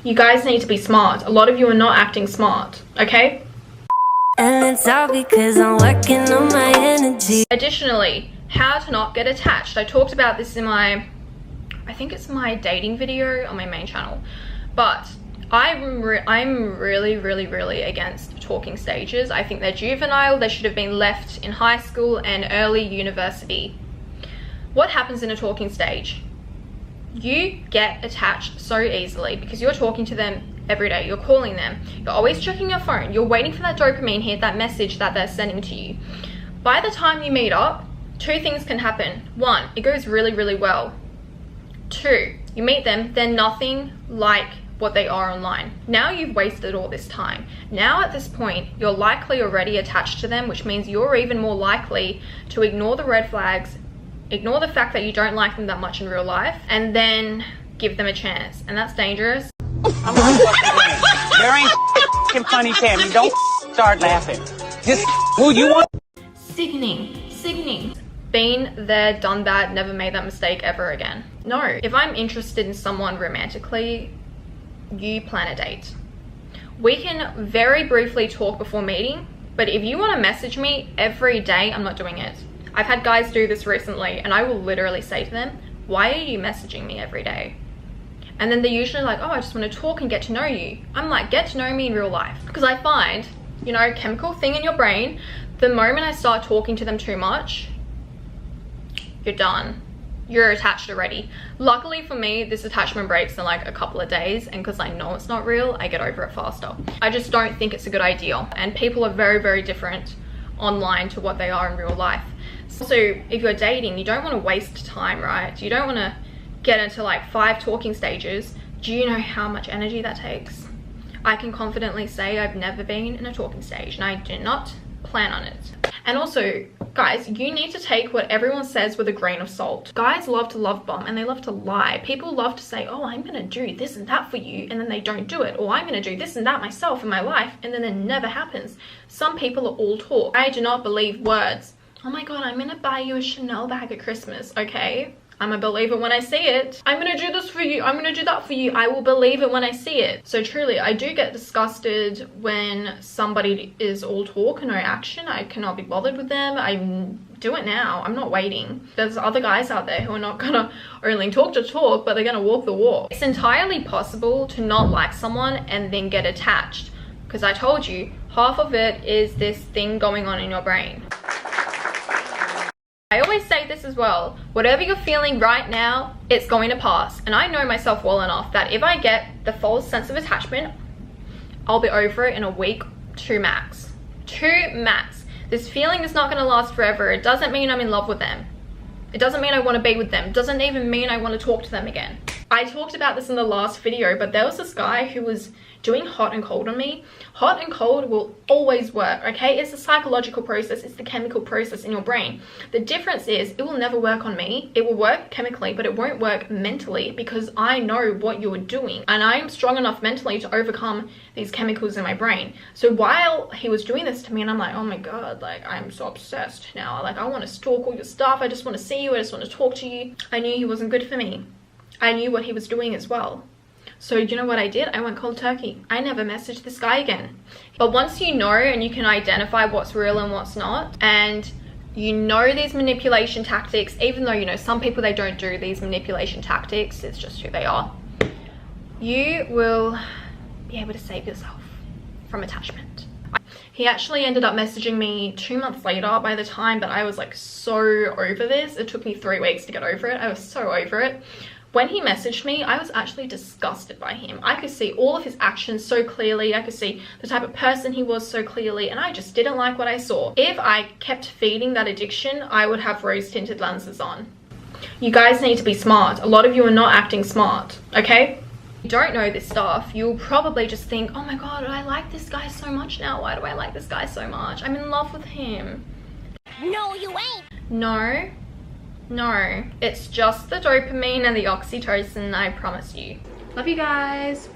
You guys need to be smart. A lot of you are not acting smart, okay? And it's all because I'm working on my energy. Additionally, how to not get attached. I talked about this in my, I think it's my dating video on my main channel. But I'm really against talking stages. I think they're juvenile. They should have been left in high school and early university. What happens in a talking stage? You get attached so easily because you're talking to them every day. You're calling them. You're always checking your phone. You're waiting for that dopamine hit, that message that they're sending to you. By the time you meet up, two things can happen. One, it goes really well. Two, you meet them, they're nothing like what they are online. Now you've wasted all this time. Now at this point, you're likely already attached to them, which means you're even more likely to ignore the red flags, ignore the fact that you don't like them that much in real life, and then give them a chance. And that's dangerous. I'm not fucking there ain't fucking funny, Tammy. Don't start laughing. Just who you want. Sickening. Been there, done that, never made that mistake ever again. No, if I'm interested in someone romantically, you plan a date. We can very briefly talk before meeting, but if you want to message me every day, I'm not doing it. I've had guys do this recently and I will literally say to them, why are you messaging me every day? And then they're usually like, oh, I just want to talk and get to know you. I'm like, get to know me in real life. Because I find, you know, chemical thing in your brain, the moment I start talking to them too much, you're done. You're attached already. Luckily for me, this attachment breaks in like a couple of days, and because I know it's not real, I get over it faster. I just don't think it's a good idea. And people are very different online to what they are in real life. So if you're dating, you don't want to waste time, right? You don't want to get into like 5 talking stages. Do you know how much energy that takes? I can confidently say I've never been in a talking stage and I do not plan on it. And also, guys, you need to take what everyone says with a grain of salt. Guys love to love bomb and they love to lie. People love to say, oh, I'm gonna do this and that for you, and then they don't do it. Or I'm gonna do this and that myself in my life, and then it never happens. Some people are all talk. I do not believe words. Oh my God, I'm gonna buy you a Chanel bag at Christmas, okay? I'm gonna believe it when I see it. I'm gonna do this for you. I'm gonna do that for you. I will believe it when I see it. So truly, I do get disgusted when somebody is all talk and no action. I cannot be bothered with them. I do it now. I'm not waiting. There's other guys out there who are not gonna only talk to talk, but they're gonna walk the walk. It's entirely possible to not like someone and then get attached. Because I told you, half of it is this thing going on in your brain. I always say this as well, whatever you're feeling right now, it's going to pass. And I know myself well enough that if I get the false sense of attachment, I'll be over it in a week, 2 max. 2 max. This feeling is not going to last forever. It doesn't mean I'm in love with them. It doesn't mean I want to be with them. It doesn't even mean I want to talk to them again. I talked about this in the last video, but there was this guy who was doing hot and cold on me. Hot and cold will always work, okay? It's a psychological process. It's the chemical process in your brain. The difference is it will never work on me. It will work chemically, but it won't work mentally because I know what you're doing. And I am strong enough mentally to overcome these chemicals in my brain. So while he was doing this to me, and I'm like, oh my God, like I'm so obsessed now. Like I want to stalk all your stuff. I just want to see you. I just want to talk to you. I knew he wasn't good for me. I knew what he was doing as well. So you know what I did? I went cold turkey. I never messaged this guy again. But once you know and you can identify what's real and what's not, and you know these manipulation tactics, even though you know some people, they don't do these manipulation tactics, it's just who they are, you will be able to save yourself from attachment. He actually ended up messaging me 2 months later. By the time that I was like so over this, it took me 3 weeks to get over it. I was so over it. When he messaged me, I was actually disgusted by him. I could see all of his actions so clearly. I could see the type of person he was so clearly, and I just didn't like what I saw. If I kept feeding that addiction, I would have rose-tinted lenses on. You guys need to be smart. A lot of you are not acting smart, okay? If you don't know this stuff, you'll probably just think, oh my God, I like this guy so much now. Why do I like this guy so much? I'm in love with him. No, you ain't. No, it's just the dopamine and the oxytocin, I promise you. Love you guys.